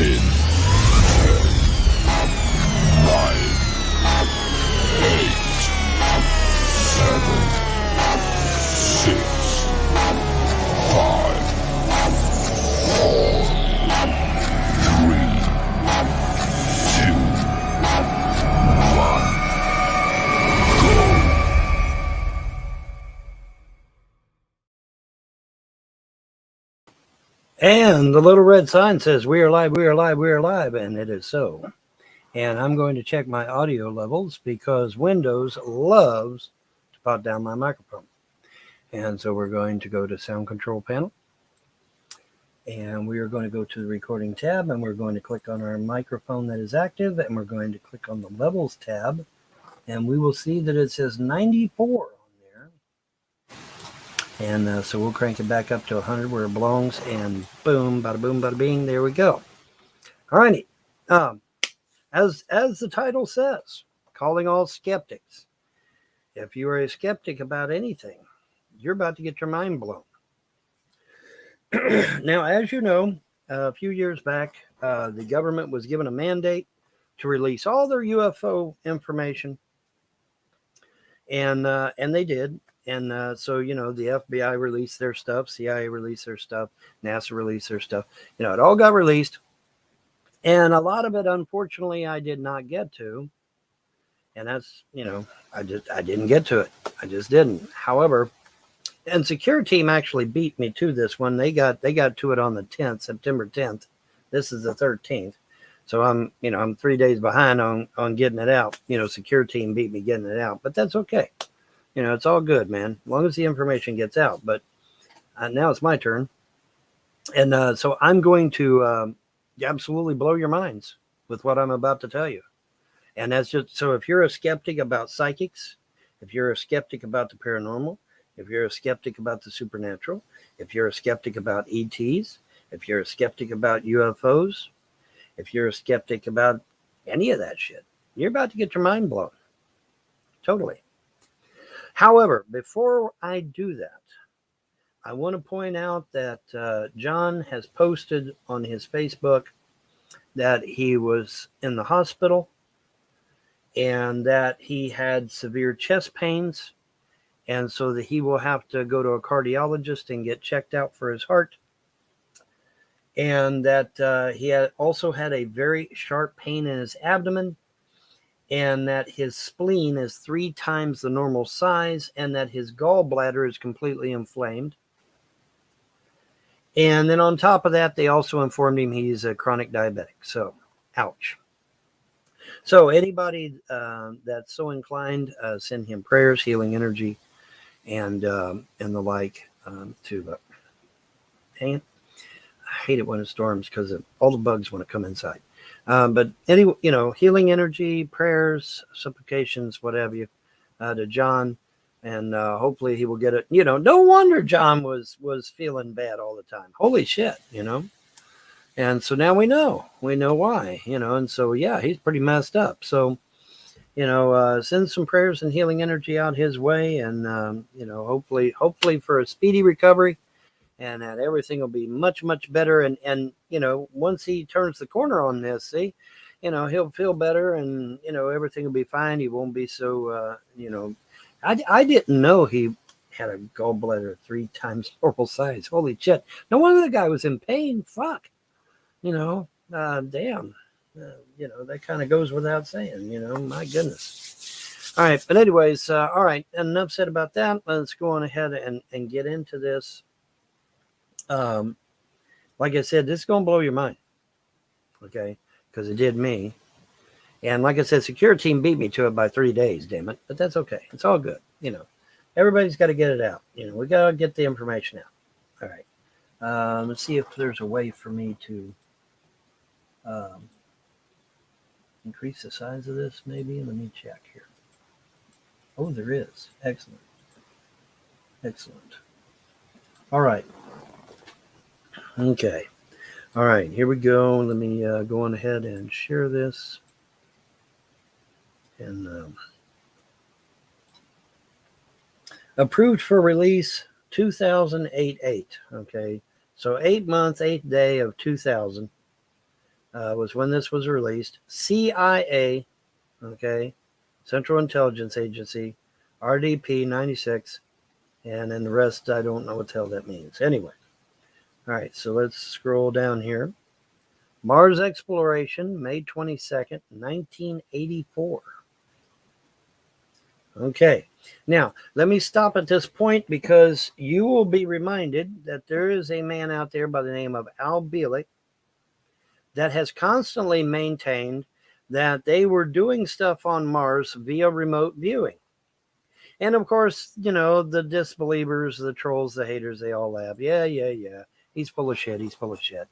10, 9, 8, 7, 6, 5, 4, 3, 2, 1, go. And the little red sign says, "We are live, we are live, we are live," and it is so. And I'm going to check my audio levels because Windows loves to pot down my microphone. And so we're going to go to Sound Control Panel. And we are going to go to the Recording tab, and we're going to click on our microphone that is active, and we're going to click on the Levels tab, and we will see that it says 94 on there. And so we'll crank it back up to 100 where it belongs, and boom, bada bing, there we go. All righty. As the title says, calling all skeptics. If you are a skeptic about anything, you're about to get your mind blown. Now, as you know, a few years back, the government was given a mandate to release all their UFO information, and they did. And so, you know, the FBI released their stuff, CIA released their stuff, NASA released their stuff. You know, it all got released. And a lot of it, unfortunately, I did not get to. And that's, you know, I didn't get to it. I just didn't. However, and Security Team actually beat me to this one. They got to it on the 10th, September 10th. This is the 13th. So I'm 3 days behind on getting it out. You know, Security Team beat me getting it out, but that's okay. You know, it's all good, man, as long as the information gets out. But now it's my turn. And so I'm going to absolutely blow your minds with what I'm about to tell you. And that's just, so if you're a skeptic about psychics, if you're a skeptic about the paranormal, if you're a skeptic about the supernatural, if you're a skeptic about ETs, if you're a skeptic about UFOs, if you're a skeptic about any of that shit, you're about to get your mind blown. Totally. However, before I do that, I want to point out that John has posted on his Facebook that he was in the hospital and that he had severe chest pains, and so that he will have to go to a cardiologist and get checked out for his heart, and that he had also had a very sharp pain in his abdomen, and that his spleen is 3 times the normal size, and that his gallbladder is completely inflamed. And then on top of that, they also informed him he's a chronic diabetic. So, ouch. So anybody that's so inclined, send him prayers, healing energy, and the like. Hang it. I hate it when it storms because all the bugs want to come inside. But anyway, you know, healing energy, prayers, supplications, what have you, to John, and hopefully he will get it. You know, no wonder John was feeling bad all the time. Holy shit, you know. And so now we know why, you know. And so yeah, he's pretty messed up. So, you know, send some prayers and healing energy out his way, and you know, hopefully for a speedy recovery. And that everything will be much, much better. And you know, once he turns the corner on this, see, you know, he'll feel better, and, you know, everything will be fine. He won't be so, you know, I didn't know he had a gallbladder 3 times normal size. Holy shit. No wonder the guy was in pain. Fuck. You know, damn. You know, that kind of goes without saying, you know, my goodness. All right. But anyways, all right. Enough said about that. Let's go on ahead and get into this. Like I said, this is going to blow your mind, okay, because it did me. And like I said, Security Team beat me to it by 3 days, damn it, but that's okay. It's all good. You know, everybody's got to get it out. You know, we got to get the information out. All right. Let's see if there's a way for me to increase the size of this, maybe. Let me check here. Oh, there is. Excellent. Excellent. All right. Okay. All right, here we go. Let me go on ahead and share this. And approved for release 2008. Okay. So 8 months, 8th day of 2000. was when this was released. CIA, okay, Central Intelligence Agency, RDP 96, and then the rest, I don't know what the hell that means. Anyway, all right, so let's scroll down here. Mars exploration, May 22nd, 1984. Okay, now let me stop at this point because you will be reminded that there is a man out there by the name of Al Bielek that has constantly maintained that they were doing stuff on Mars via remote viewing. And of course, the disbelievers, the trolls, the haters, they all laugh. Yeah. He's full of shit. He's full of shit.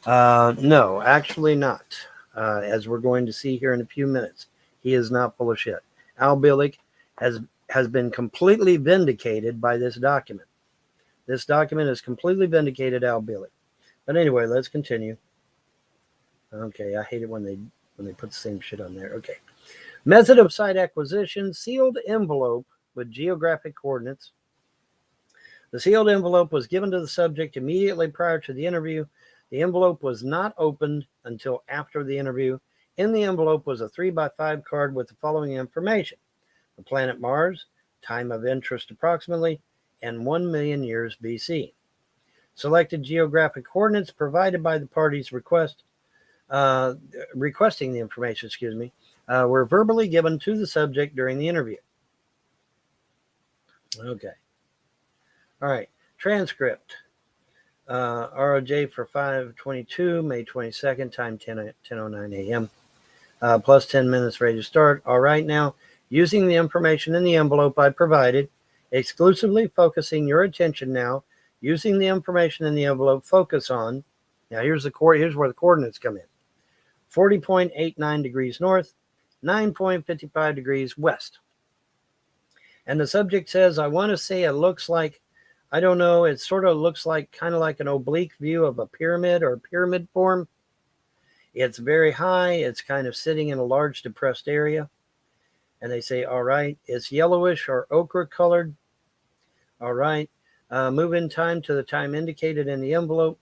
No, actually not. As we're going to see here in a few minutes, he is not full of shit. Al Bielek has been completely vindicated by this document. This document has completely vindicated Al Bielek. But anyway, let's continue. Okay, I hate it when they put the same shit on there. Okay. Method of site acquisition, sealed envelope with geographic coordinates. The sealed envelope was given to the subject immediately prior to the interview. The envelope was not opened until after the interview. In the envelope was a 3x5 card with the following information: the planet Mars, time of interest approximately, and 1 million years BC. Selected geographic coordinates provided by the parties requesting the information, were verbally given to the subject during the interview. Okay. All right. Transcript. ROJ for 5/22, May 22nd, time 10:09 a.m. Plus 10 minutes, ready to start. All right, now, using the information in the envelope I provided, exclusively focusing your attention now, using the information in the envelope, focus on, now here's where the coordinates come in. 40.89 degrees north, 9.55 degrees west. And the subject says, I want to say it looks like, I don't know, it sort of looks like kind of like an oblique view of a pyramid or pyramid form. It's very high. It's kind of sitting in a large depressed area. And they say, all right, it's yellowish or ochre colored. All right, move in time to the time indicated in the envelope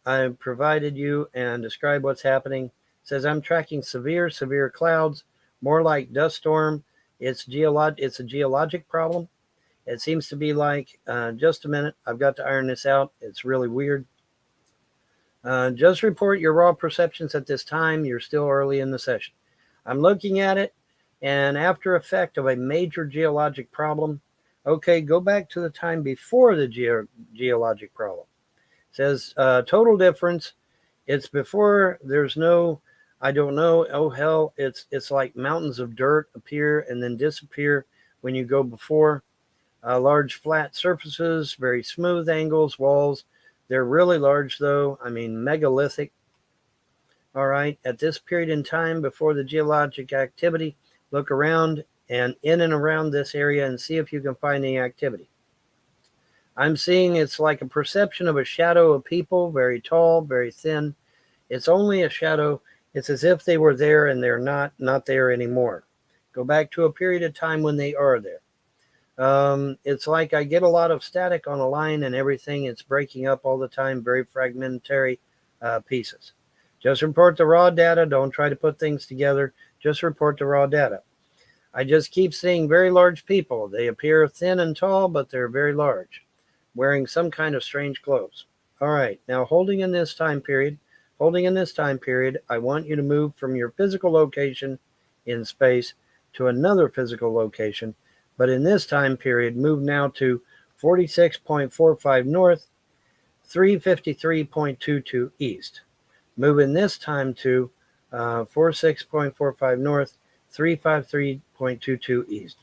I provided you and describe what's happening. It says, I'm tracking severe clouds, more like dust storm. It's a geologic problem. It seems to be like, just a minute, I've got to iron this out. It's really weird. Just report your raw perceptions at this time. You're still early in the session. I'm looking at it, and after effect of a major geologic problem. Okay, go back to the time before the geologic problem. It says, total difference. It's before, there's no, I don't know, oh hell, it's like mountains of dirt appear and then disappear when you go before. Large flat surfaces, very smooth angles, walls. They're really large though, I mean megalithic. All right, at this period in time before the geologic activity, look around and in and around this area and see if you can find any activity. I'm seeing it's like a perception of a shadow of people, very tall, very thin. It's only a shadow. It's as if they were there and they're not there anymore. Go back to a period of time when they are there. It's like I get a lot of static on a line and everything. It's breaking up all the time, very fragmentary pieces. Just report the raw data. Don't try to put things together. Just report the raw data. I just keep seeing very large people. They appear thin and tall, but they're very large, wearing some kind of strange clothes. All right, now holding in this time period, I want you to move from your physical location in space to another physical location. But in this time period, move now to 46.45 north, 353.22 east. Move in this time to 46.45 north, 353.22 east.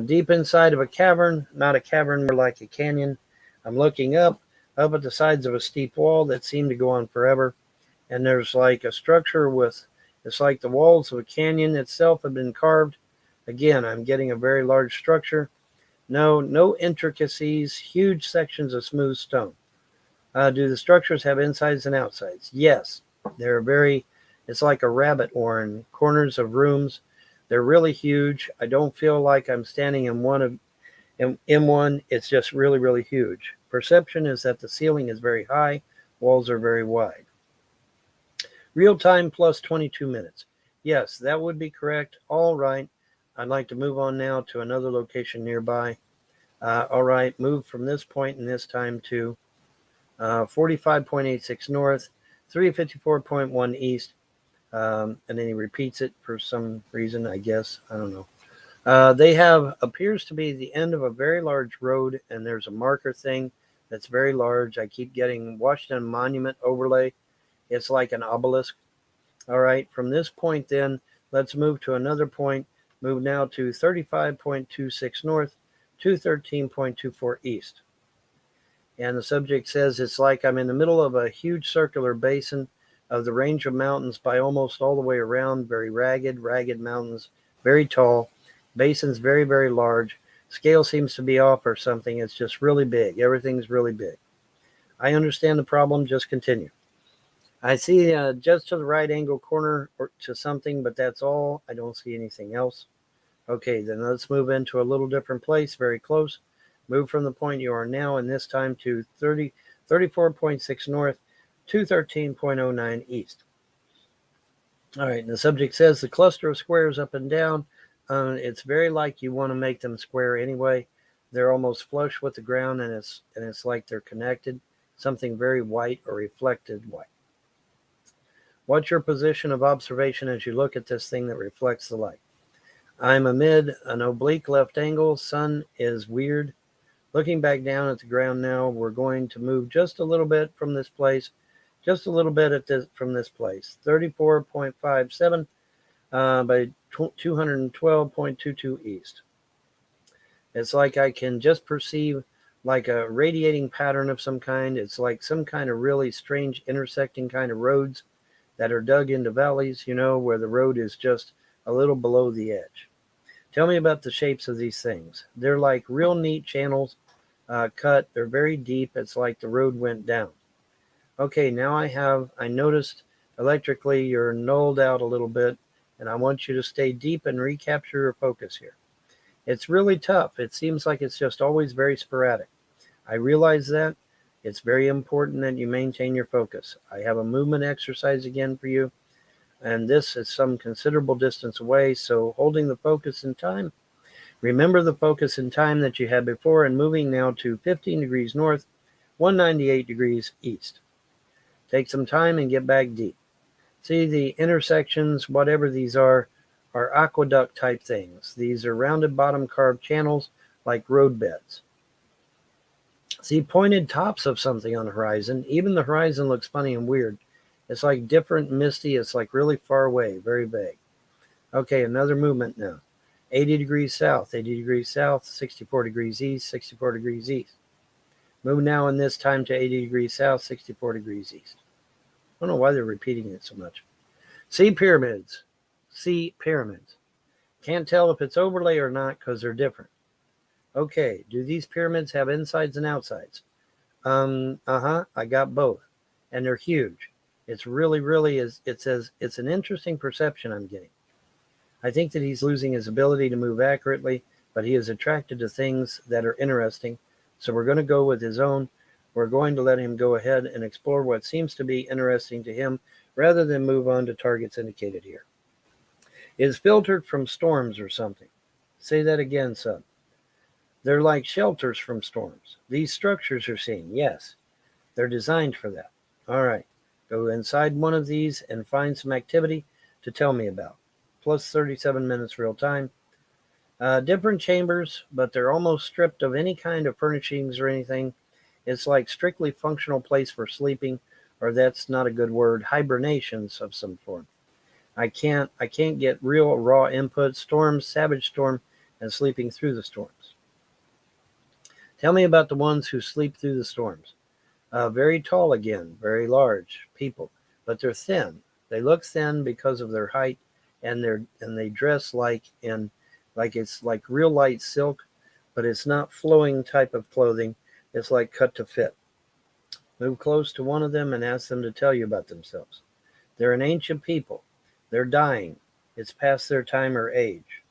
Deep inside of a cavern, not a cavern, more like a canyon. I'm looking up at the sides of a steep wall that seemed to go on forever. And there's like a structure it's like the walls of a canyon itself have been carved. Again, I'm getting a very large structure. No intricacies, huge sections of smooth stone. Do the structures have insides and outsides? Yes. It's like a rabbit warren, corners of rooms. They're really huge. I don't feel like I'm standing in one. It's just really, really huge. Perception is that the ceiling is very high, walls are very wide. Real time plus 22 minutes. Yes, that would be correct. All right. I'd like to move on now to another location nearby. All right, move from this point in this time to 45.86 north, 354.1 east. And then he repeats it for some reason, I guess. I don't know. They have appears to be the end of a very large road, and there's a marker thing that's very large. I keep getting Washington Monument overlay. It's like an obelisk. All right, from this point then, let's move to another point. Move now to 35.26 north, 213.24 east. And the subject says it's like I'm in the middle of a huge circular basin of the range of mountains by almost all the way around, very ragged mountains, very tall, basins very, very large. Scale seems to be off or something. It's just really big. Everything's really big. I understand the problem. Just continue. I see just to the right angle corner or to something, but that's all. I don't see anything else. Okay, then let's move into a little different place, very close. Move from the point you are now, and this time to 34.6 north, 213.09 east. All right, and the subject says the cluster of squares up and down, it's very like you want to make them square anyway. They're almost flush with the ground, and it's like they're connected, something very white or reflected white. What's your position of observation as you look at this thing that reflects the light? I'm amid an oblique left angle. Sun is weird. Looking back down at the ground now, we're going to move just a little bit from this place, just a little bit from this place. 34.57 by 212.22 east. It's like I can just perceive like a radiating pattern of some kind. It's like some kind of really strange intersecting kind of roads that are dug into valleys, where the road is just a little below the edge. Tell me about the shapes of these things. They're like real neat channels cut. They're very deep. It's like the road went down. Okay, now I noticed electrically you're nulled out a little bit, and I want you to stay deep and recapture your focus here. It's really tough. It seems like it's just always very sporadic. I realize that. It's very important that you maintain your focus. I have a movement exercise again for you, and this is some considerable distance away, so holding the focus in time. Remember the focus in time that you had before and moving now to 15 degrees north, 198 degrees east. Take some time and get back deep. See the intersections, whatever these are aqueduct type things. These are rounded bottom carved channels like road beds. See pointed tops of something on the horizon. Even the horizon looks funny and weird. It's like different, misty. It's like really far away, very vague. Okay, another movement now. 80 degrees south, 64 degrees east, 64 degrees east. Move now in this time to 80 degrees south, 64 degrees east. I don't know why they're repeating it so much. See pyramids. Can't tell if it's overlay or not because they're different. Okay, do these pyramids have insides and outsides? I got both. And they're huge. It's really it's an interesting perception I'm getting. I think that he's losing his ability to move accurately, but he is attracted to things that are interesting. So we're going to go with his own. We're going to let him go ahead and explore what seems to be interesting to him rather than move on to targets indicated here. It is filtered from storms or something. Say that again, son. They're like shelters from storms. These structures you're seeing, yes, they're designed for that. All right, go inside one of these and find some activity to tell me about. Plus 37 minutes real time. Different chambers, but they're almost stripped of any kind of furnishings or anything. It's like strictly functional place for sleeping, or that's not a good word, hibernations of some form. I can't get real raw input. Storms, savage storm, and sleeping through the storms. Tell me about the ones who sleep through the storms. Very tall again, very large people, but they're thin. They look thin because of their height, and they dress like it's like real light silk, but it's not flowing type of clothing. It's like cut to fit. Move close to one of them and ask them to tell you about themselves. They're an ancient people. They're dying. It's past their time or age.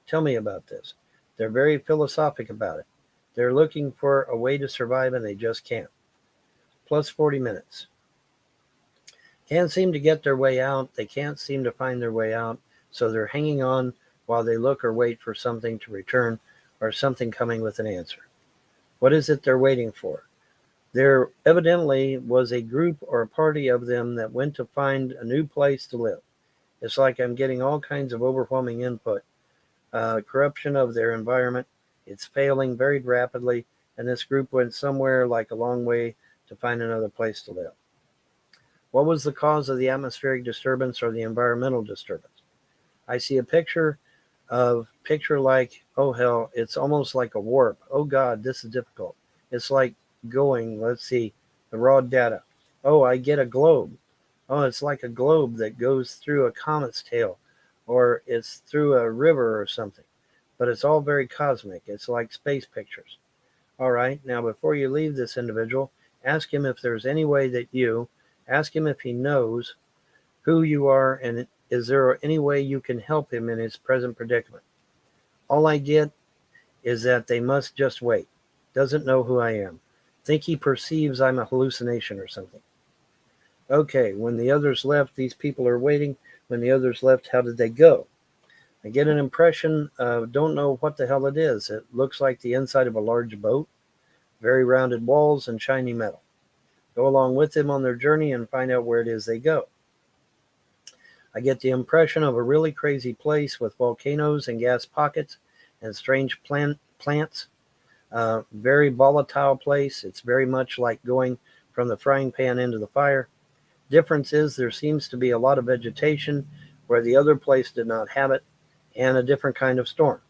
Tell me about this. They're very philosophic about it. They're looking for a way to survive and they just can't. Plus 40 minutes. Can't seem to get their way out. They can't seem to find their way out. So they're hanging on while they look or wait for something to return or something coming with an answer. What is it they're waiting for? There evidently was a group or a party of them that went to find a new place to live. It's like I'm getting all kinds of overwhelming input. Corruption of their environment. It's failing very rapidly, and this group went somewhere like a long way to find another place to live. What was the cause of the atmospheric disturbance or the environmental disturbance? I see a picture like, oh hell, it's almost like a warp. Oh God, this is difficult. It's like going, let's see, the raw data. Oh, I get a globe. Oh, it's like a globe that goes through a comet's tail, or it's through a river or something. But it's all very cosmic. It's like space pictures. All right, now before you leave this individual, ask him if there's any way that ask him if he knows who you are, and is there any way you can help him in his present predicament. All I get is that they must just wait. Doesn't know who I am. Think he perceives I'm a hallucination or something. Okay, when the others left, these people are waiting. When the others left, how did they go? I get an impression of don't know what the hell it is. It looks like the inside of a large boat, very rounded walls and shiny metal. Go along with them on their journey and find out where it is they go. I get the impression of a really crazy place with volcanoes and gas pockets and strange plants. Very volatile place. It's very much like going from the frying pan into the fire. Difference is there seems to be a lot of vegetation where the other place did not have it, and a different kind of storm.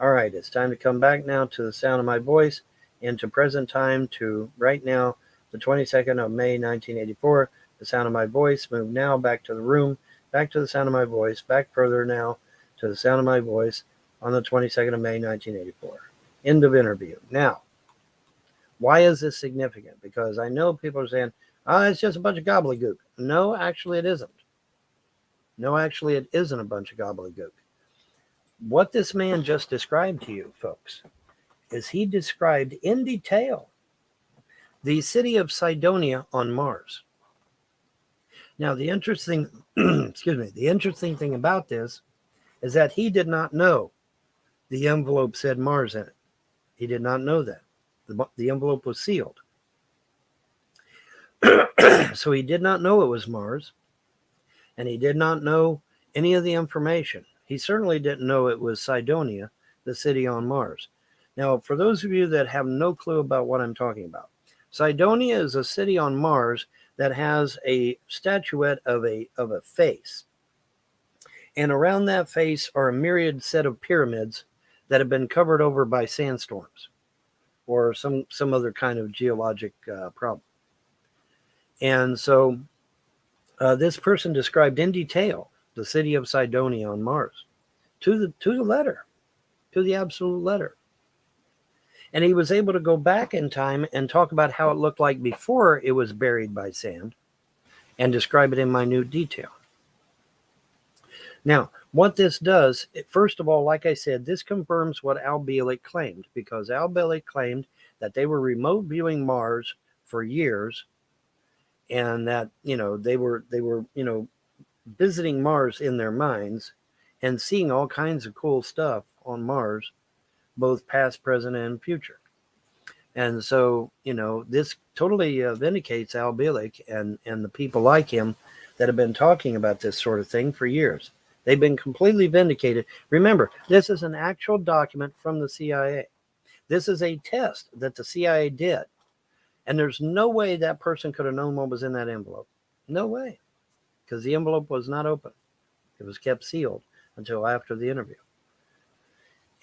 All right, it's time to come back now to the sound of my voice, into present time, to right now, the 22nd of May, 1984, the sound of my voice. Move now back to the room, back to the sound of my voice, back further now to the sound of my voice on the 22nd of May, 1984. End of interview. Now, why is this significant? Because I know people are saying, it's just a bunch of gobbledygook. No, actually it isn't. No, actually it isn't a bunch of gobbledygook. What this man just described to you, folks, is he described in detail the city of Cydonia on Mars. Now, the interesting, the interesting thing about this is that he did not know the envelope said Mars in it. He did not know that. The envelope was sealed. So he did not know it was Mars, and he did not know any of the information. He certainly didn't know it was Cydonia, the city on Mars. Now, for those of you that have no clue about what I'm talking about, Cydonia is a city on Mars that has a statuette of a face. And around that face are a myriad set of pyramids that have been covered over by sandstorms or some other kind of geologic problem. And so this person described in detail the city of Cydonia on Mars to the letter, to the absolute letter. And he was able to go back in time and talk about how it looked like before it was buried by sand and describe it in minute detail. Now, what this does, first of all, like I said, this confirms what Al Bielek claimed, because Al Bielek claimed that they were remote viewing Mars for years, and that, they were visiting Mars in their minds and seeing all kinds of cool stuff on Mars, both past, present, and future. And so, this totally vindicates Al Bielek and the people like him that have been talking about this sort of thing for years. They've been completely vindicated. Remember, this is an actual document from the CIA. This is a test that the CIA did. And there's no way that person could have known what was in that envelope. No way. Because the envelope was not open. It was kept sealed until after the interview.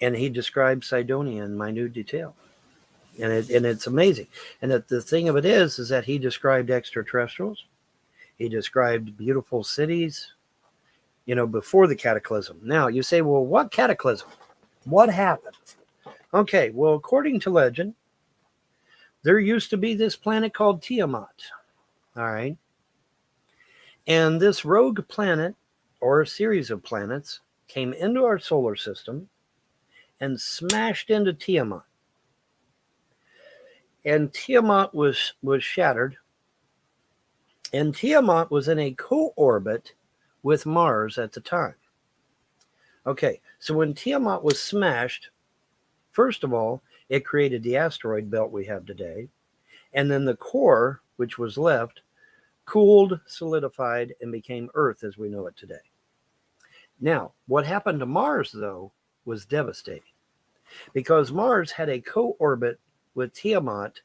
And he described Cydonia in minute detail. And it's amazing. And the thing of it is that he described extraterrestrials. He described beautiful cities, before the cataclysm. Now, you say, well, what cataclysm? What happened? Okay, well, according to legend, there used to be this planet called Tiamat. All right. And this rogue planet, or a series of planets, came into our solar system and smashed into Tiamat. And Tiamat was shattered. And Tiamat was in a co-orbit with Mars at the time. Okay, so when Tiamat was smashed, first of all, it created the asteroid belt we have today. And then the core, which was left, cooled, solidified, and became Earth as we know it today. Now, what happened to Mars, though, was devastating because Mars had a co-orbit with Tiamat,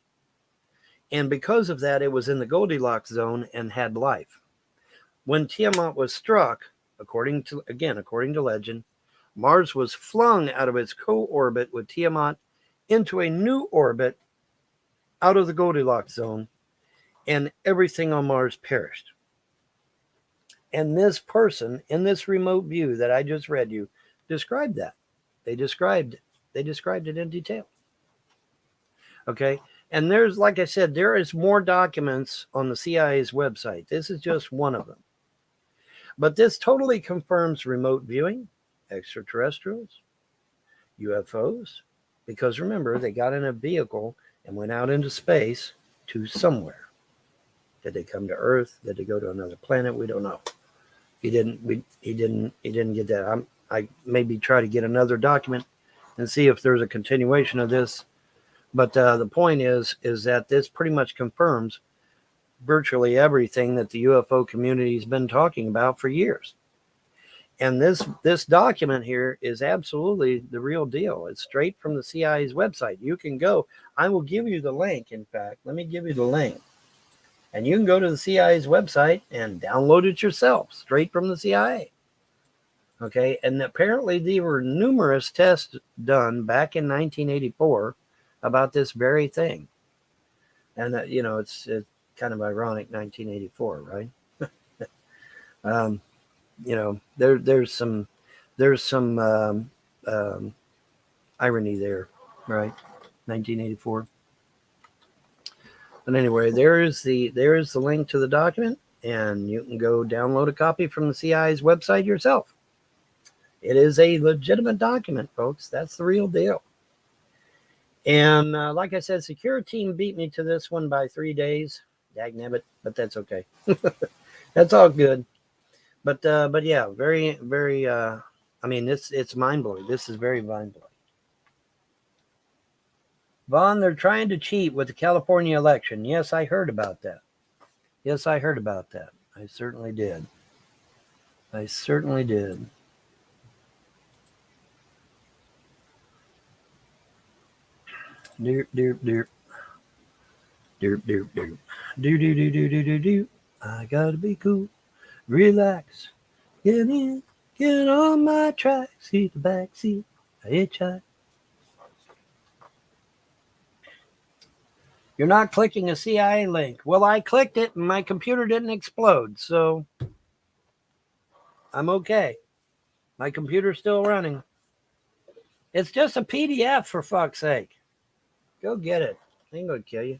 and because of that, it was in the Goldilocks zone and had life. When Tiamat was struck, according to legend, Mars was flung out of its co-orbit with Tiamat into a new orbit out of the Goldilocks zone, and everything on Mars perished. And this person in this remote view that I just read you described that. They described it in detail. Okay. And there's, like I said, there is more documents on the CIA's website. This is just one of them. But this totally confirms remote viewing, extraterrestrials, UFOs, because remember, they got in a vehicle and went out into space to somewhere. Did they come to Earth? Did they go to another planet? We don't know. He didn't get that. I maybe try to get another document and see if there's a continuation of this. But the point is that this pretty much confirms virtually everything that the UFO community has been talking about for years. And this document here is absolutely the real deal. It's straight from the CIA's website. You can go. I will give you the link. In fact, let me give you the link. And you can go to the CIA's website and download it yourself, straight from the CIA. Okay, and apparently there were numerous tests done back in 1984 about this very thing. And it's kind of ironic, 1984, right? There's some irony there, right? 1984. But anyway, there is the link to the document, and you can go download a copy from the CIA's website yourself. It is a legitimate document, folks. That's the real deal. And like I said, security team beat me to this one by 3 days. Dagnabbit, but that's okay. That's all good. But yeah, very, very. It's mind blowing. This is very mind blowing. Vaughn, they're trying to cheat with the California election. Yes, I heard about that. I certainly did. Derp, derp, derp. Derp, derp, derp. Do. I gotta be cool. Relax. Get in. Get on my track. See the back seat. I hitchhike. You're not clicking a CIA link. Well, I clicked it and my computer didn't explode, so I'm okay. My computer's still running. It's just a PDF, for fuck's sake. Go get it. It ain't gonna kill you.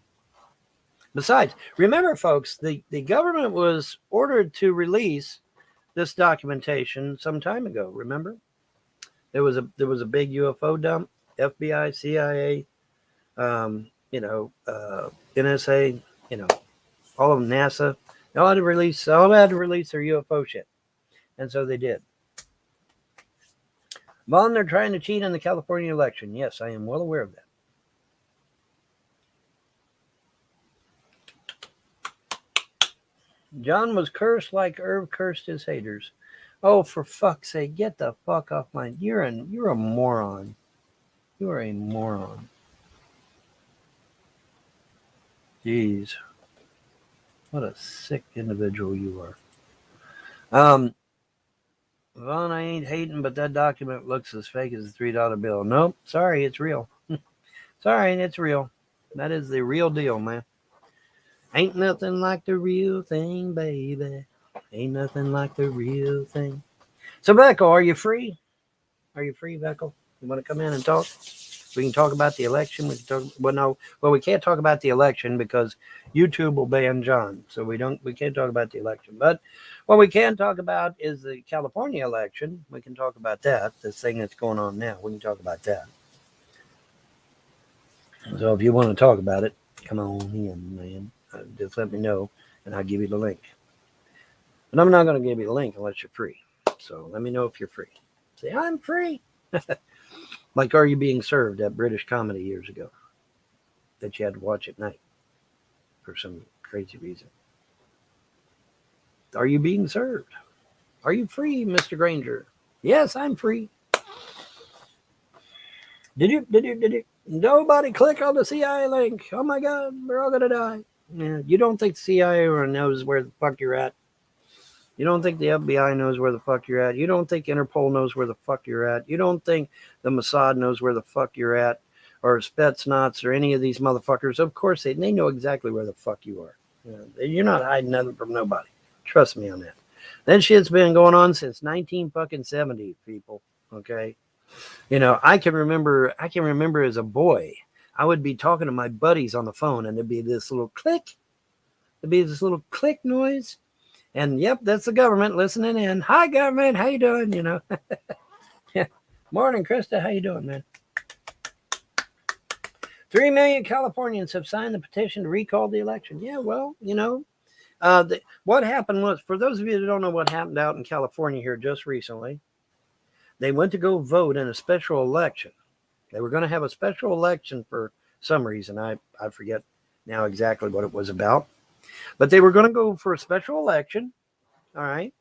Besides, remember, folks, the government was ordered to release this documentation some time ago. Remember, there was a big UFO dump. FBI, CIA, NSA, all of them, NASA. They all had to release their UFO shit, and so they did. Vaughn, they're trying to cheat in the California election. Yes, I am well aware of that. John was cursed like Irv cursed his haters. Oh, for fuck's sake, get the fuck off my... You're a moron. You are a moron. Jeez. What a sick individual you are. Vaughn, I ain't hating, but that document looks as fake as a $3 bill. Nope, sorry, it's real. Sorry, it's real. That is the real deal, man. Ain't nothing like the real thing, baby. Ain't nothing like the real thing. So, Beckel, are you free? Are you free, Beckel? You want to come in and talk? We can talk about the election. We can't talk about the election because YouTube will ban John. So we can't talk about the election. But what we can talk about is the California election. We can talk about that, this thing that's going on now. We can talk about that. So if you want to talk about it, come on in, man. Just let me know, and I'll give you the link. But I'm not going to give you the link unless you're free. So let me know if you're free. Say, I'm free. Like Are You Being Served, that British comedy years ago that you had to watch at night for some crazy reason. Are you being served? Are you free, Mr. Granger? Yes, I'm free. Did you? Nobody click on the CIA link. Oh my God, we're all gonna die. Yeah, you don't think the CIA knows where the fuck you're at? You don't think the FBI knows where the fuck you're at? You don't think Interpol knows where the fuck you're at? You don't think the Mossad knows where the fuck you're at? Or Spetsnaz or any of these motherfuckers? Of course they know exactly where the fuck you are. You're not hiding nothing from nobody. Trust me on that. That shit's been going on since 1970, people. Okay. I can remember as a boy, I would be talking to my buddies on the phone and there'd be this little click. There'd be this little click noise. And yep, that's the government listening in. Hi, government. How you doing? Yeah. Morning, Krista. How you doing, man? 3 million Californians have signed the petition to recall the election. Yeah, well, what happened was, for those of you that don't know what happened out in California here just recently, they went to go vote in a special election. They were going to have a special election for some reason. I forget now exactly what it was about. But they were going to go for a special election. All right.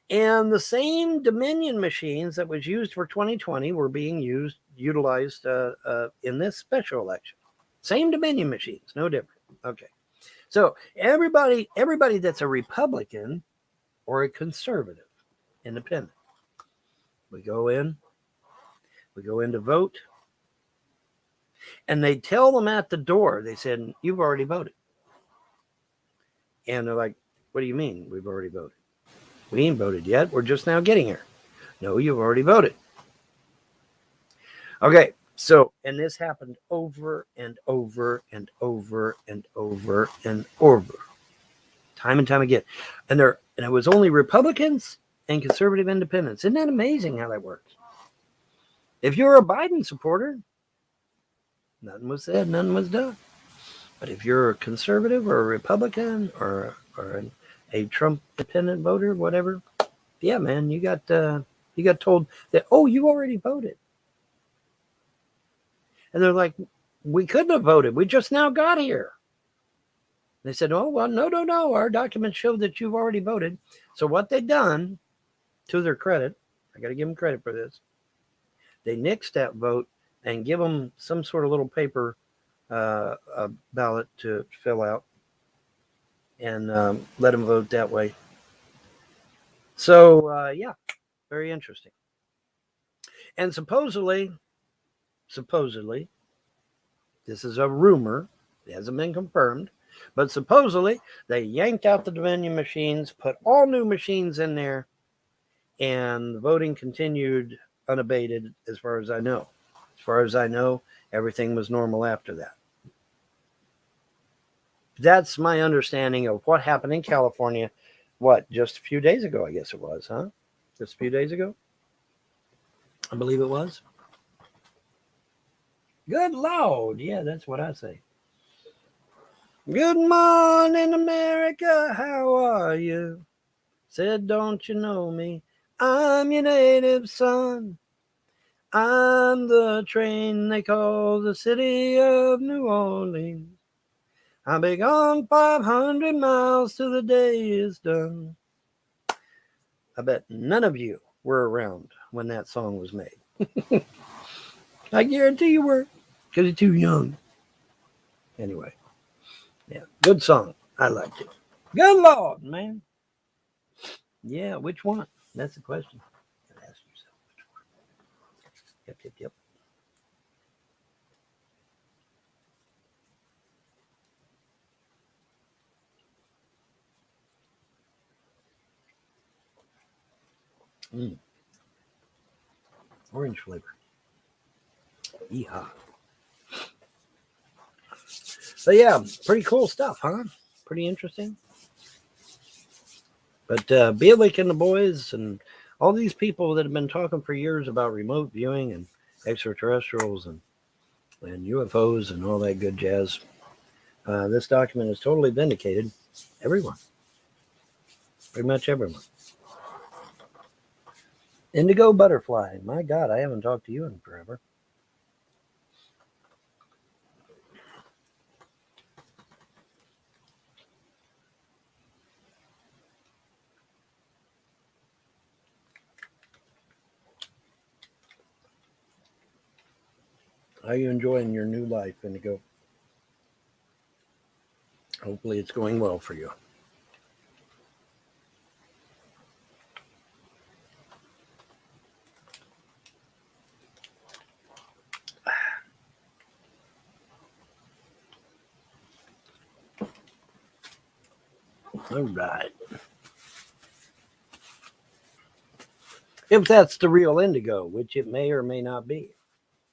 And the same Dominion machines that was used for 2020 were being utilized in this special election. Same Dominion machines, no different. Okay. So everybody that's a Republican or a conservative, independent, we go in to vote, and they tell them at the door, they said, you've already voted. And they're like, what do you mean we've already voted? We ain't voted yet. We're just now getting here. No, you've already voted. Okay, so, and this happened over and over and over and over and over, time and time again. And it was only Republicans and conservative independents. Isn't that amazing how that works? If you're a Biden supporter, nothing was said, nothing was done. But if you're a conservative or a Republican or a Trump independent voter, whatever, yeah, man, you got told that, oh, you already voted. And they're like, we couldn't have voted. We just now got here. They said, oh, well, no. Our documents show that you've already voted. So what they done, to their credit, I got to give them credit for this, they nixed that vote and give them some sort of little paper a ballot to fill out and let them vote that way. So, yeah, very interesting. And supposedly, this is a rumor, it hasn't been confirmed, but supposedly they yanked out the Dominion machines, put all new machines in there, and the voting continued unabated as far as I know. As far as I know, everything was normal after that. That's my understanding of what happened in California, just a few days ago, I guess it was, huh? Just a few days ago? I believe it was. Good Lord. Yeah, that's what I say. Good morning, America. How are you? Said, don't you know me? I'm your native son. I'm the train they call the city of New Orleans. I'll be gone 500 miles till the day is done. I bet none of you were around when that song was made. I guarantee you were, because you're too young. Anyway, yeah, good song. I liked it. Good Lord, man. Yeah, which one? That's the question. You gotta ask yourself which one. Yep. Orange flavor. Yeehaw. So yeah, pretty cool stuff, huh? Pretty interesting. But Bielik and the boys and all these people that have been talking for years about remote viewing and extraterrestrials and UFOs and all that good jazz, this document is totally vindicated. Everyone. Pretty much everyone. Indigo butterfly. My God, I haven't talked to you in forever. How are you enjoying your new life, Indigo? Hopefully it's going well for you. All right. If that's the real indigo, which it may or may not be,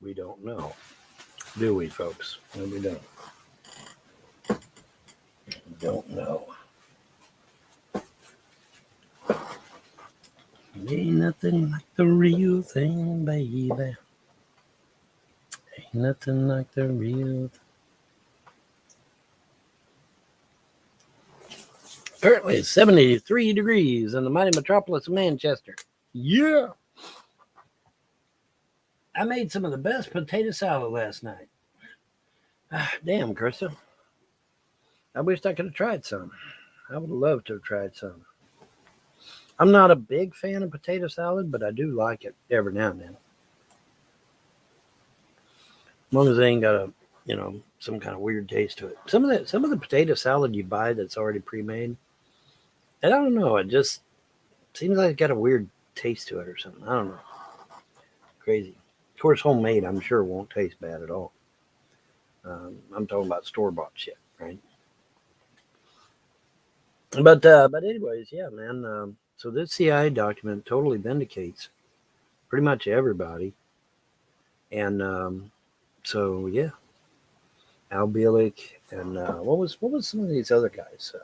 we don't know. Do we, folks? No, we don't. We don't know. Ain't nothing like the real thing, baby. Ain't nothing like the real thing. Currently, it's 73 degrees in the mighty metropolis of Manchester. Yeah. I made some of the best potato salad last night. Damn, Krista. I wished I could have tried some. I would have loved to have tried some. I'm not a big fan of potato salad, but I do like it every now and then. As long as they ain't got a, some kind of weird taste to it. Some of the potato salad you buy that's already pre-made, and I don't know, it just seems like it's got a weird taste to it or something. I don't know. Crazy. Of course, homemade, I'm sure won't taste bad at all. I'm talking about store-bought shit, right? But anyways, yeah, man. So this CIA document totally vindicates pretty much everybody, and so yeah, Al Bielek and what was some of these other guys?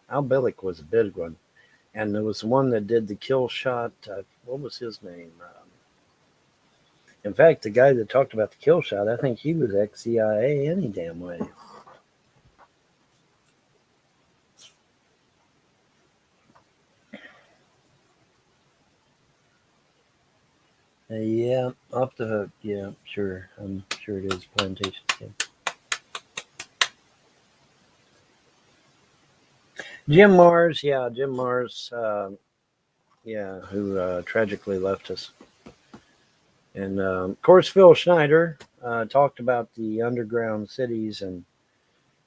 Al Bielek was a big one, and there was the one that did the kill shot. What was his name? In fact, the guy that talked about the kill shot, I think he was ex-CIA any damn way. Yeah, off the hook. Yeah, sure. I'm sure it is plantation. Yeah. Jim Mars, who tragically left us. And of course, Phil Schneider talked about the underground cities and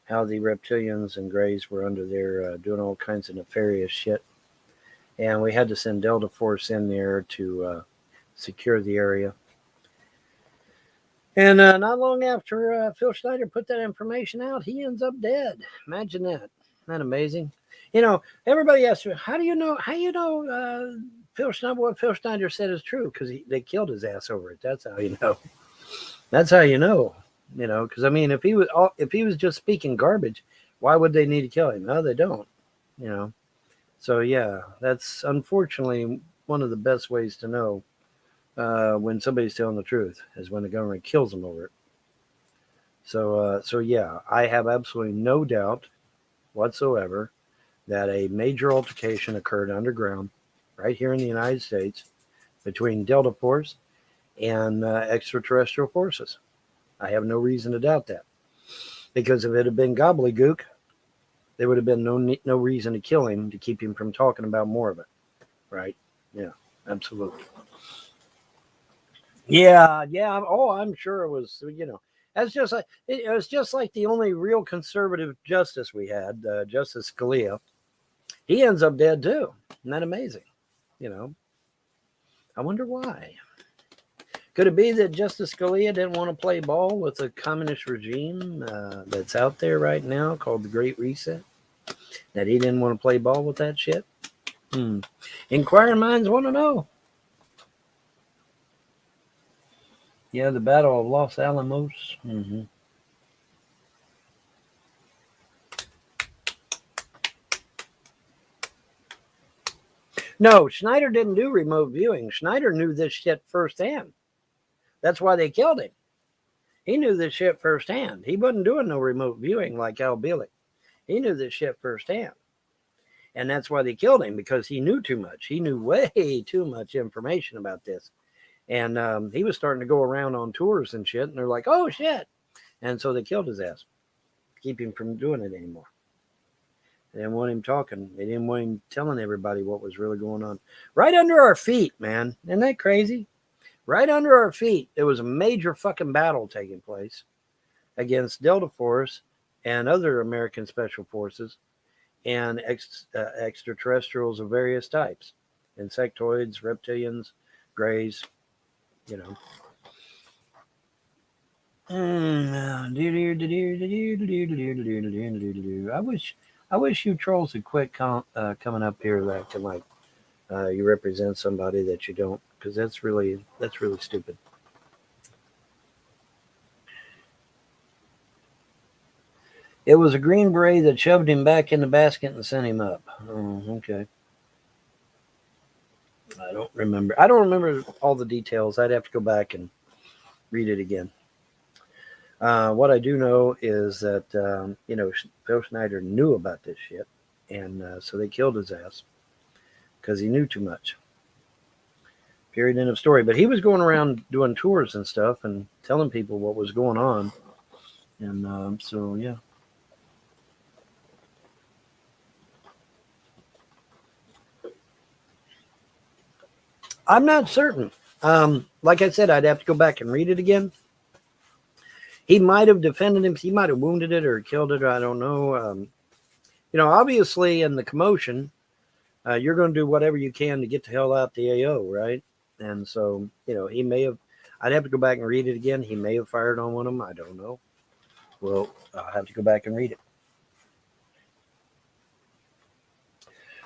how the reptilians and Greys were under there doing all kinds of nefarious shit. And we had to send Delta Force in there to secure the area. And not long after Phil Schneider put that information out, he ends up dead. Imagine that. Isn't that amazing? Everybody asks me, how you know Phil Schneider, what Phil Schneider said is true? Because they killed his ass over it. That's how you know. That's how you know. Because I mean, if he was just speaking garbage, why would they need to kill him? No, they don't. So yeah, that's unfortunately one of the best ways to know when somebody's telling the truth is when the government kills them over it. So yeah, I have absolutely no doubt whatsoever that a major altercation occurred underground right here in the United States between Delta Force and extraterrestrial forces. I have no reason to doubt that. Because if it had been gobbledygook, there would have been no reason to kill him to keep him from talking about more of it. Right? Yeah, absolutely. Yeah. Oh, I'm sure it was, that's just like, it was just like the only real conservative justice we had, Justice Scalia. He ends up dead too. Isn't that amazing? I wonder why. Could it be that Justice Scalia didn't want to play ball with a communist regime that's out there right now called the Great Reset? That he didn't want to play ball with that shit? Inquiring minds want to know. Yeah, the Battle of Los Alamos. Mm-hmm. No, Schneider didn't do remote viewing. Schneider knew this shit firsthand. That's why they killed him. He knew this shit firsthand. He wasn't doing no remote viewing like Al Bielek. He knew this shit firsthand. And that's why they killed him, because he knew too much. He knew way too much information about this. And he was starting to go around on tours and shit. And they're like, oh, shit. And so they killed his ass. Keep him from doing it anymore. They didn't want him talking. They didn't want him telling everybody what was really going on. Right under our feet, man. Isn't that crazy? Right under our feet, there was a major fucking battle taking place against Delta Force and other American Special Forces and extraterrestrials of various types. Insectoids, reptilians, greys, you know. I wish you trolls would quit coming up here acting like you represent somebody that you don't, because that's really stupid. It was a Green Beret that shoved him back in the basket and sent him up. Oh, okay. I don't remember all the details. I'd have to go back and read it again. What I do know is that, Phil Schneider knew about this shit. And so they killed his ass because he knew too much. Period, end of story. But he was going around doing tours and stuff and telling people what was going on. And so, yeah. I'm not certain. Like I said, I'd have to go back and read it again. He might have defended him. He might have wounded it or killed it. I don't know. Obviously in the commotion, you're going to do whatever you can to get the hell out the AO, right? And so, he may have, I'd have to go back and read it again. He may have fired on one of them. I don't know. Well, I'll have to go back and read it.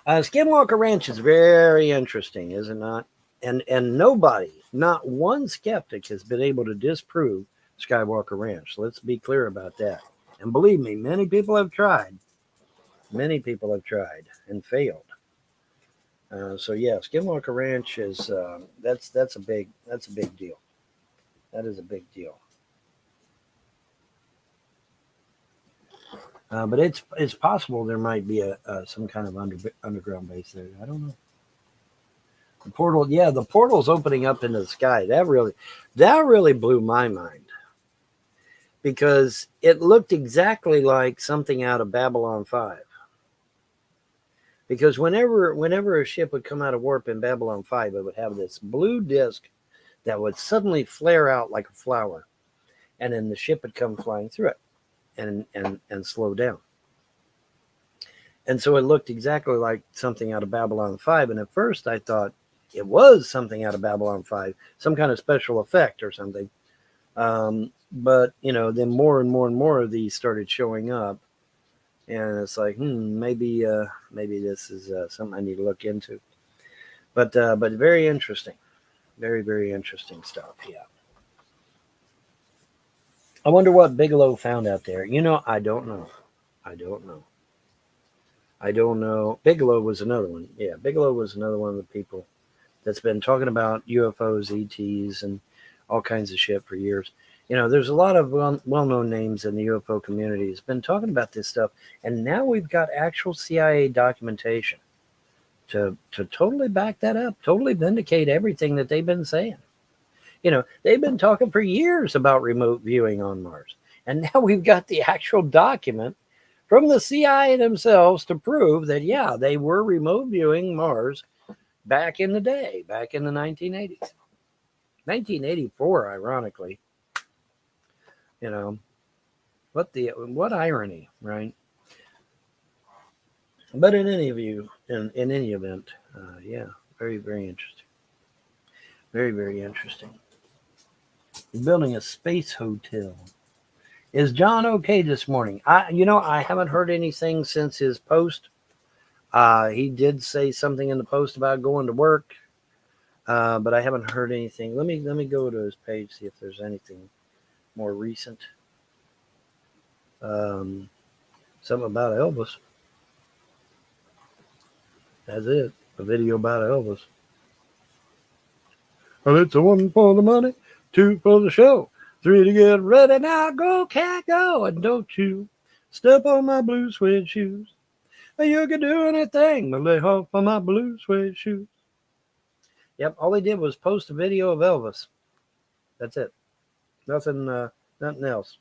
Skinwalker Ranch is very interesting, is it not? And nobody, not one skeptic has been able to disprove Skywalker Ranch. Let's be clear about that. And believe me, many people have tried. Many people have tried and failed. So yeah, Skinwalker Ranch is that's a big deal. That is a big deal. But it's possible there might be some kind of underground base there. I don't know. The portal, yeah, the portal's opening up into the sky. That really blew my mind, because it looked exactly like something out of Babylon 5. Because whenever a ship would come out of warp in Babylon 5, it would have this blue disc that would suddenly flare out like a flower, and then the ship would come flying through it and slow down. And so it looked exactly like something out of Babylon 5. And at first I thought it was something out of Babylon 5, some kind of special effect or something. But, then more and more and more of these started showing up. And it's like, maybe this is something I need to look into. But very interesting. Very, very interesting stuff, yeah. I wonder what Bigelow found out there. I don't know. Bigelow was another one. Yeah, Bigelow was another one of the people that's been talking about UFOs, ETs, and all kinds of shit for years. There's a lot of well-known names in the UFO community that's been talking about this stuff, and now we've got actual CIA documentation to totally back that up, totally vindicate everything that they've been saying. They've been talking for years about remote viewing on Mars, and now we've got the actual document from the CIA themselves to prove that, yeah, they were remote viewing Mars back in the day, back in the 1980s. 1984, ironically. What irony, right? But in any event, yeah, very, very interesting. Very, very interesting. He's building a space hotel. Is John okay this morning? I haven't heard anything since his post. He did say something in the post about going to work, but I haven't heard anything. Let me go to his page, see if there's anything more recent. Something about Elvis. That's it. A video about Elvis. Well, it's a 1 for the money, 2 for the show, 3 to get ready. Now go, cat, go, and don't you Step on my blue suede shoes. You could do anything but lay off on my blue suede shoes. Yep, all he did was post a video of Elvis. That's it. Nothing else.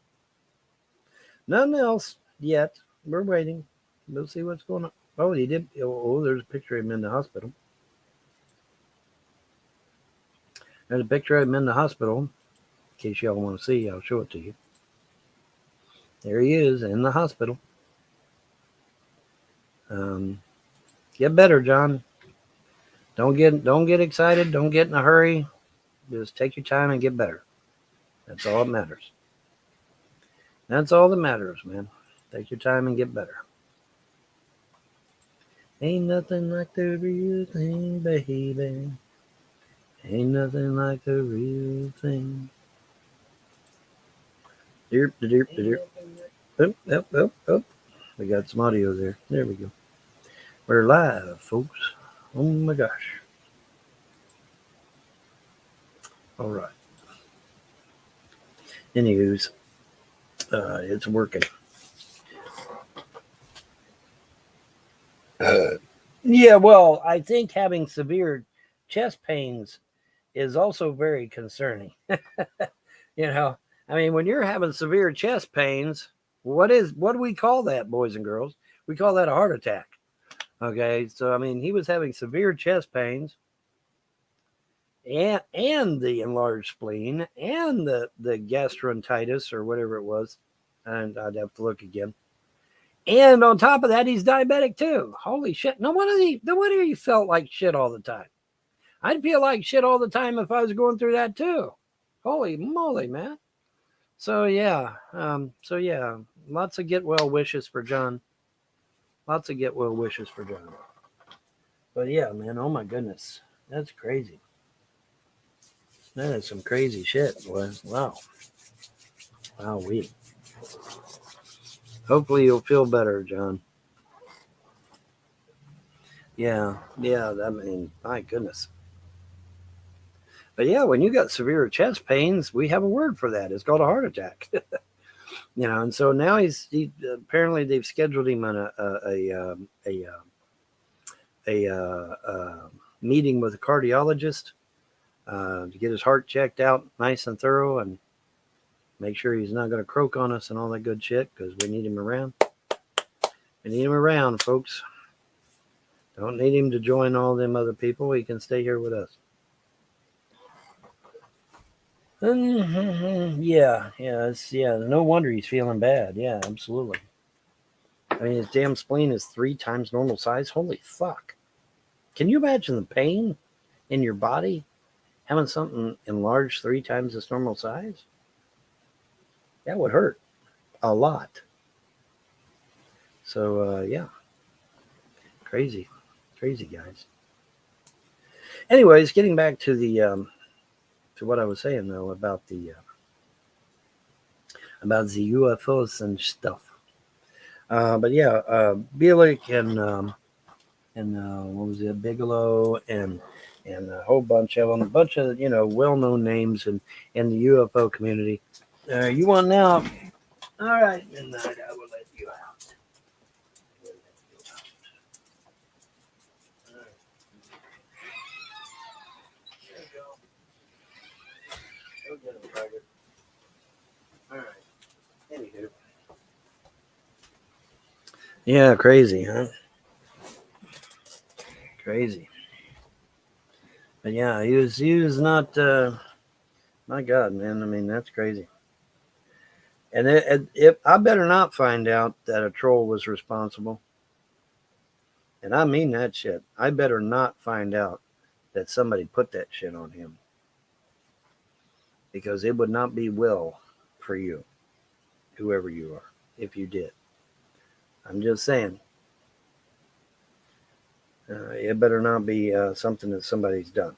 Nothing else yet. We're waiting. We'll see what's going on. Oh, he did. Oh, there's a picture of him in the hospital. There's a picture of him in the hospital. In case y'all want to see, I'll show it to you. There he is in the hospital. Get better, John. Don't get excited. Don't get in a hurry. Just take your time and get better. That's all that matters. That's all that matters, man. Take your time and get better. Ain't nothing like the real thing, baby. Ain't nothing like the real thing. Derp, derp, derp. Oh. We got some audio there. There we go. We're live, folks. Oh my gosh. All right. Anywho's, it's working. Yeah, well, I think having severe chest pains is also very concerning. You know, I mean, when you're having severe chest pains, what do we call that, boys and girls? We call that a heart attack. Okay, so I mean, he was having severe chest pains, and the enlarged spleen, and the gastroenteritis or whatever it was, and I'd have to look again. And on top of that, he's diabetic too. Holy shit! No wonder he felt like shit all the time. I'd feel like shit all the time if I was going through that too. Holy moly, man! So yeah, lots of get well wishes for John. Lots of get well wishes for John. But yeah, man, oh my goodness, that's crazy. That is some crazy shit, boy. Wow. We. Hopefully you'll feel better, John. Yeah, I mean, my goodness. But yeah, when you got severe chest pains, we have a word for that. It's called a heart attack. You know, and so now he apparently they've scheduled him on a meeting with a cardiologist to get his heart checked out nice and thorough and make sure he's not going to croak on us and all that good shit because we need him around. We need him around, folks. Don't need him to join all them other people. He can stay here with us. Yeah. No wonder he's feeling bad. Yeah, absolutely. I mean, his damn spleen is 3 times normal size. Holy fuck! Can you imagine the pain in your body having something enlarged 3 times its normal size? That would hurt a lot. So yeah, crazy, guys. Anyways, getting back to the to what I was saying though about the UFOs and stuff. But yeah, Bielik and what was it, Bigelow and a whole bunch of them, a bunch of well-known names in the UFO community. You want now? All right, midnight. I will let you out. All right. There you go. Go get him, Tiger. All right. Anywho. Yeah, crazy, huh? Crazy. But yeah, he was not. My God, man. I mean, that's crazy. And if I better not find out that a troll was responsible. And I mean that shit. I better not find out that somebody put that shit on him. Because it would not be well for you, whoever you are, if you did. I'm just saying. It better not be something that somebody's done.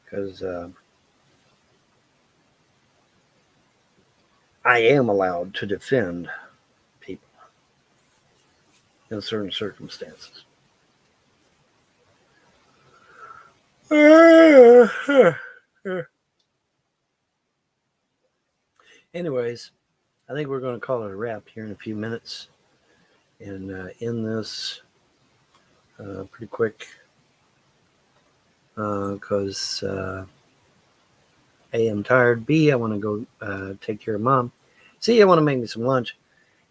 Because I am allowed to defend people in certain circumstances. Anyways, I think we're going to call it a wrap here in a few minutes and end this pretty quick because A, I'm tired. B, I want to go take care of Mom. C, I want to make me some lunch.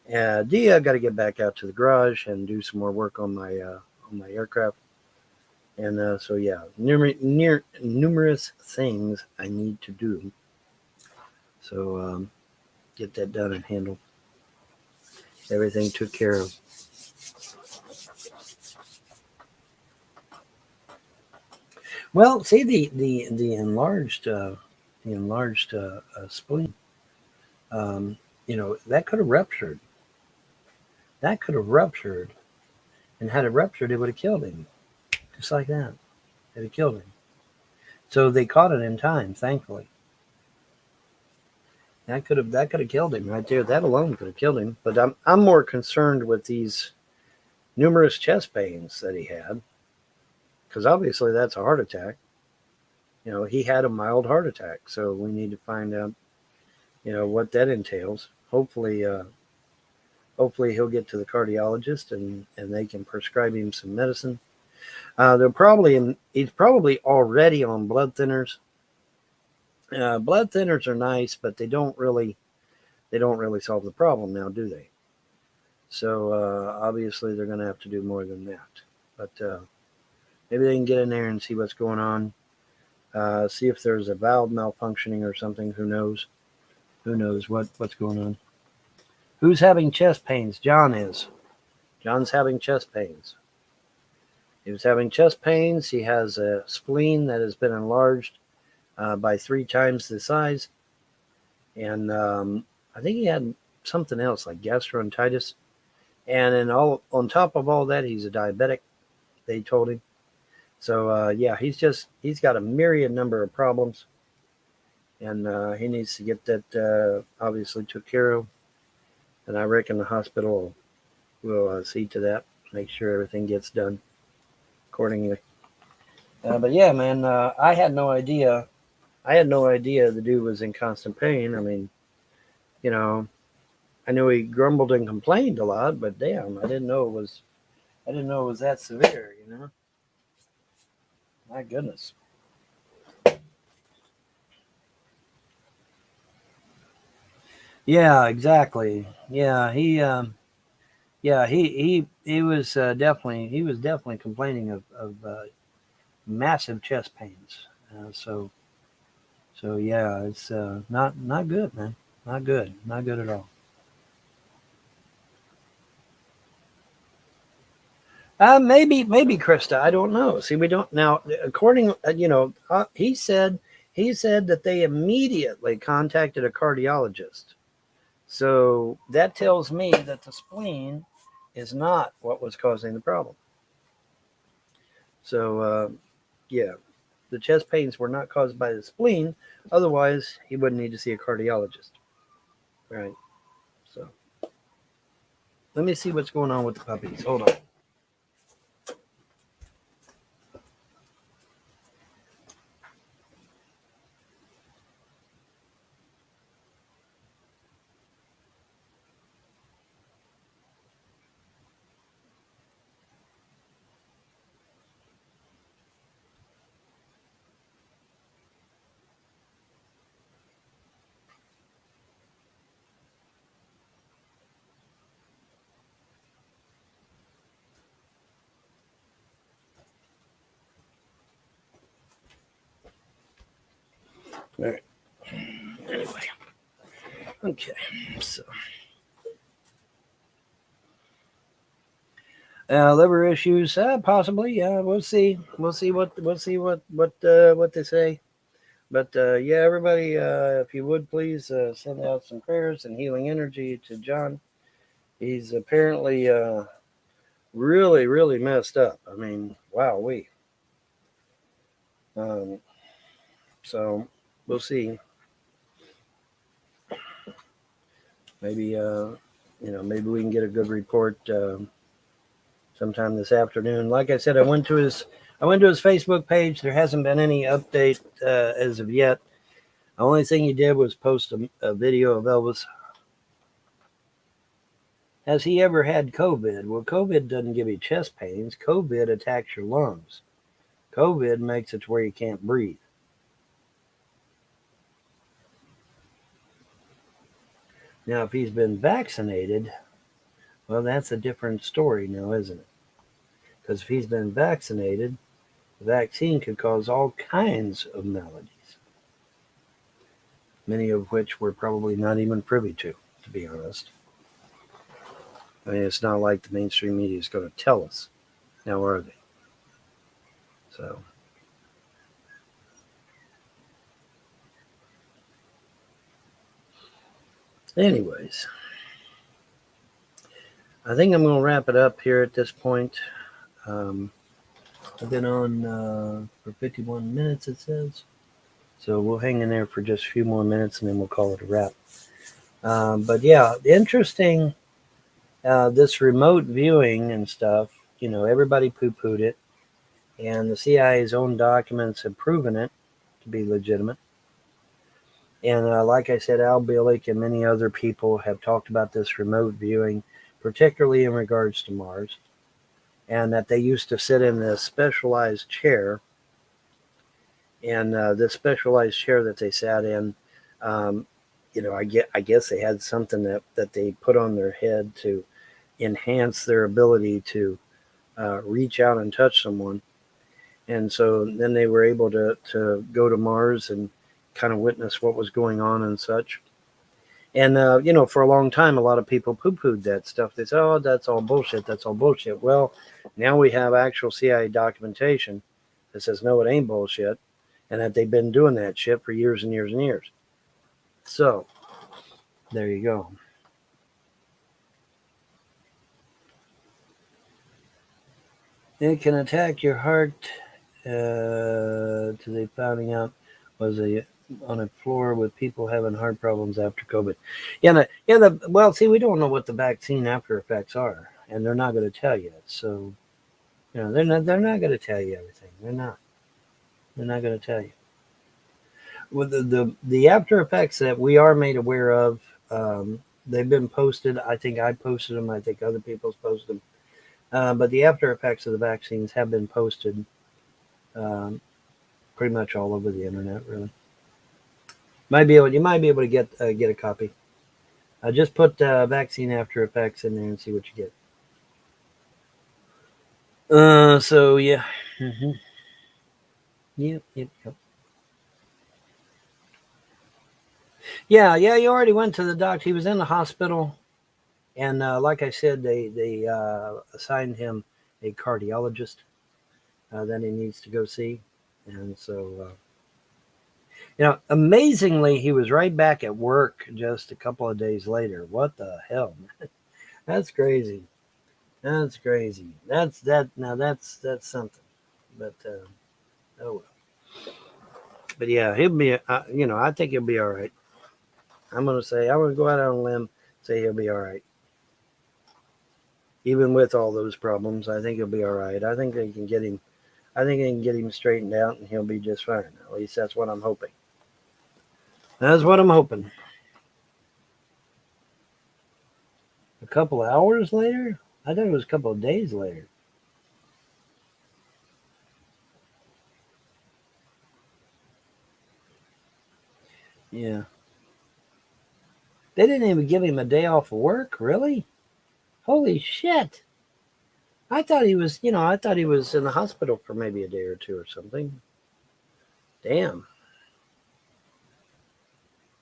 D, I got to get back out to the garage and do some more work on my aircraft. And so yeah, numerous things I need to do. So get that done and handled. Everything took care of. Well, see the enlarged spleen. That could have ruptured. That could have ruptured, and had it ruptured, it would have killed him, just like that. It had killed him. So they caught it in time, thankfully. That could have killed him right there. That alone could have killed him. But I'm more concerned with these numerous chest pains that he had, because obviously that's a heart attack. He had a mild heart attack, so we need to find out, what that entails. Hopefully he'll get to the cardiologist and they can prescribe him some medicine. He's probably already on blood thinners. Blood thinners are nice, but they don't really solve the problem now, do they? So obviously they're going to have to do more than that. But maybe they can get in there and see what's going on. See if there's a valve malfunctioning or something. Who knows? Who knows what's going on? Who's having chest pains? John is. John's having chest pains. He was having chest pains. He has a spleen that has been enlarged by 3 times the size. And I think he had something else like gastroenteritis. And then on top of all that, he's a diabetic, they told him. So yeah, he's got a myriad number of problems. And he needs to get that obviously took care of. And I reckon the hospital will see to that, make sure everything gets done accordingly. But yeah, man, I had no idea. The dude was in constant pain. I mean, I knew he grumbled and complained a lot, but damn, I didn't know it was that severe. My goodness. Yeah, exactly. Yeah, he was definitely complaining of massive chest pains. So yeah, it's not good, man. Not good at all. Maybe Krista. I don't know. See, we don't now. According, he said that they immediately contacted a cardiologist. So that tells me that the spleen is not what was causing the problem. So, yeah, the chest pains were not caused by the spleen. Otherwise, he wouldn't need to see a cardiologist. Right. So, let me see what's going on with the puppies. Hold on. All right. Anyway. Okay. So. Liver issues, possibly. Yeah, we'll see. We'll see what they say. But yeah, everybody, if you would please send out some prayers and healing energy to John. He's apparently really, really messed up. I mean, wow, so we'll see. Maybe maybe we can get a good report sometime this afternoon. Like I said, I went to his Facebook page. There hasn't been any update as of yet. The only thing he did was post a video of Elvis Has he ever had COVID? Well, COVID doesn't give you chest pains. COVID attacks your lungs. COVID makes it to where you can't breathe. Now, if he's been vaccinated, well, that's a different story now, isn't it? Because if he's been vaccinated, the vaccine could cause all kinds of maladies, many of which we're probably not even privy to be honest. I mean, it's not like the mainstream media is going to tell us. Now, are they? So, anyways, I think I'm going to wrap it up here at this point. I've been on for 51 minutes, it says. So we'll hang in there for just a few more minutes and then we'll call it a wrap. But yeah, interesting, this remote viewing and stuff, you know, everybody poo-pooed it. And the CIA's own documents have proven it to be legitimate. And like I said, Al Bielek and many other people have talked about this remote viewing, particularly in regards to Mars, and that they used to sit in this specialized chair. And this specialized chair that they sat in, you know, I guess they had something that they put on their head to enhance their ability to reach out and touch someone. And so then they were able to go to Mars and kind of witness what was going on and such. And, you know, for a long time, a lot of people poo-pooed that stuff. They said, oh, that's all bullshit. That's all bullshit. Well, now we have actual CIA documentation that says, no, it ain't bullshit. And that they've been doing that shit for years and years and years. So, there you go. It can attack your heart. To the finding out was on a floor with people having heart problems after COVID. Well, see, we don't know what the vaccine after effects are, and they're not going to tell you. So, you know, they're not going to tell you everything. They're not going to tell you. Well, the after effects that we are made aware of, they've been posted. I think I posted them. I think other people's posted them. But the after effects of the vaccines have been posted pretty much all over the internet. Really, you might be able to get a copy. Just put vaccine after effects in there and see what you get. So yeah, yep. Yeah. You already went to the doctor. He was in the hospital, and like I said, they assigned him a cardiologist that he needs to go see. And so, you know, amazingly, he was right back at work just a couple of days later. What the hell, man? That's crazy. That's crazy. That's something. But oh well. But yeah, he'll be. You know, I think he'll be all right. I'm gonna go out on a limb, say he'll be all right. Even with all those problems, I think he'll be all right. I think they can get him. I think they can get him straightened out, and he'll be just fine. At least that's what I'm hoping. That's what I'm hoping. A couple of hours later? I thought it was a couple of days later. Yeah. They didn't even give him a day off of work, really? Holy shit. I thought he was in the hospital for maybe a day or two or something. Damn.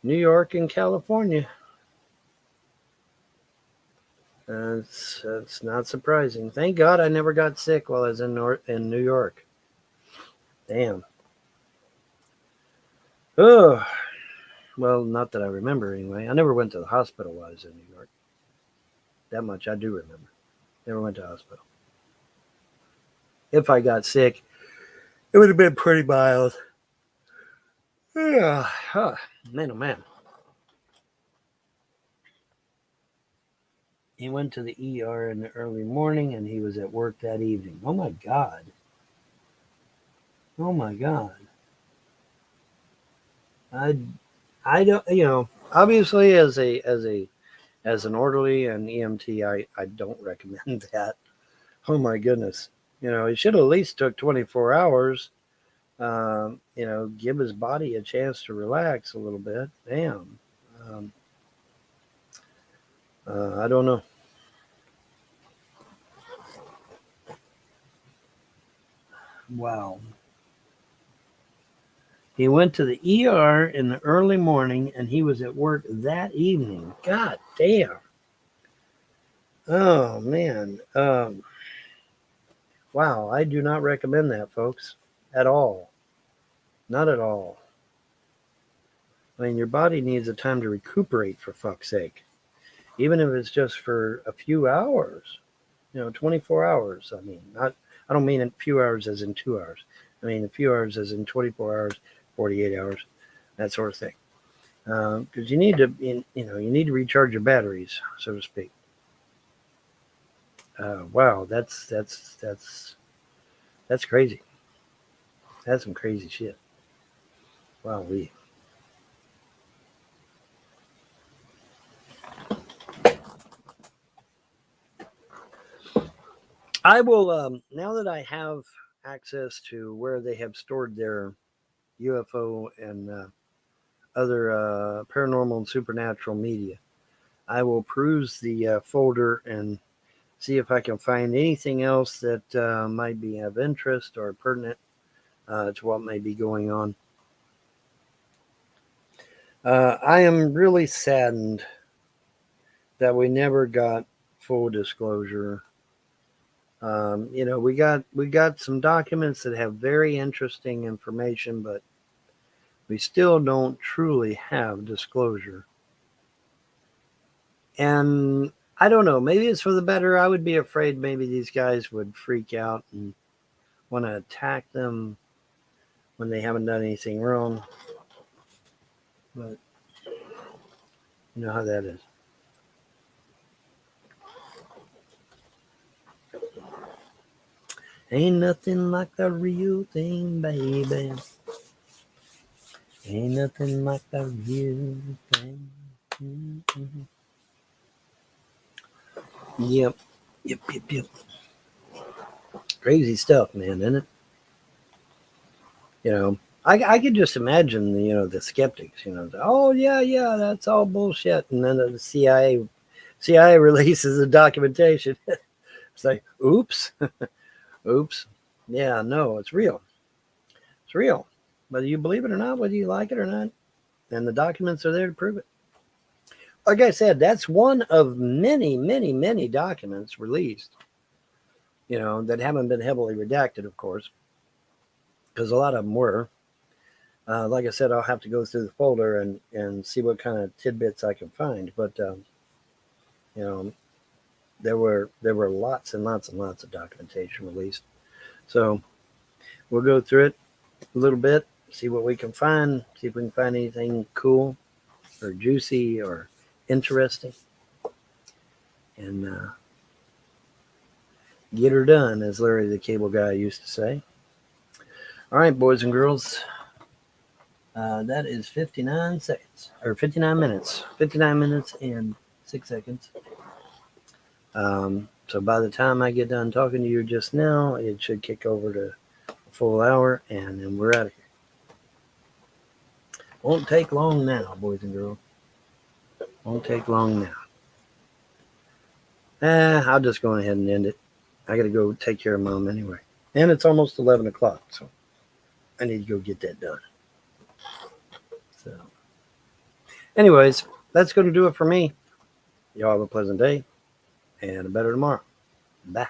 New York and California. That's not surprising. Thank God I never got sick while I was in New York. Damn. Oh, well, not that I remember anyway. I never went to the hospital while I was in New York. That much I do remember. Never went to the hospital. If I got sick, it would have been pretty mild. Yeah. Man, oh man. He went to the ER in the early morning and he was at work that evening. Oh my God. Oh my God. I don't, you know, obviously as a As an orderly and EMT, I don't recommend that. Oh my goodness. He should have at least took 24 hours. Give his body a chance to relax a little bit. Damn. I don't know. Wow. He went to the ER in the early morning and he was at work that evening. God damn. Oh, man. Wow. I do not recommend that, folks, at all. Not at all. I mean, your body needs a time to recuperate, for fuck's sake. Even if it's just for a few hours, 24 hours. I mean, I don't mean a few hours as in 2 hours. I mean, a few hours as in 24 hours, 48 hours, that sort of thing. Because you need to, you need to recharge your batteries, so to speak. Wow, that's crazy. That's some crazy shit. Wow, I will, now that I have access to where they have stored their UFO and other paranormal and supernatural media, I will peruse the folder and see if I can find anything else that might be of interest or pertinent to what may be going on. I am really saddened that we never got full disclosure. We got some documents that have very interesting information, but we still don't truly have disclosure. And I don't know, maybe it's for the better. I would be afraid maybe these guys would freak out and want to attack them when they haven't done anything wrong. But you know how that is. Ain't nothing like the real thing, baby. Ain't nothing like the real thing. Mm-hmm. Yep. Crazy stuff, man, isn't it? I could just imagine, the skeptics, oh, yeah, that's all bullshit. And then the CIA releases the documentation. It's like, oops. Oops. Yeah, no, it's real. It's real. Whether you believe it or not, whether you like it or not. And the documents are there to prove it. Like I said, that's one of many, many, many documents released, that haven't been heavily redacted, of course, because a lot of them were. Like I said, I'll have to go through the folder and see what kind of tidbits I can find. But, there were lots and lots and lots of documentation released. So we'll go through it a little bit, see what we can find, see if we can find anything cool or juicy or interesting, and get her done, as Larry the Cable Guy used to say. All right, boys and girls, that is 59 seconds, or 59 minutes, 59 minutes and 6 seconds. So by the time I get done talking to you just now, it should kick over to a full hour, and then we're out of here. Won't take long now, boys and girls. Won't take long now. I'll just go ahead and end it. I got to go take care of Mom anyway. And it's almost 11 o'clock, so I need to go get that done. So, anyways, that's going to do it for me. Y'all have a pleasant day and a better tomorrow. Bye.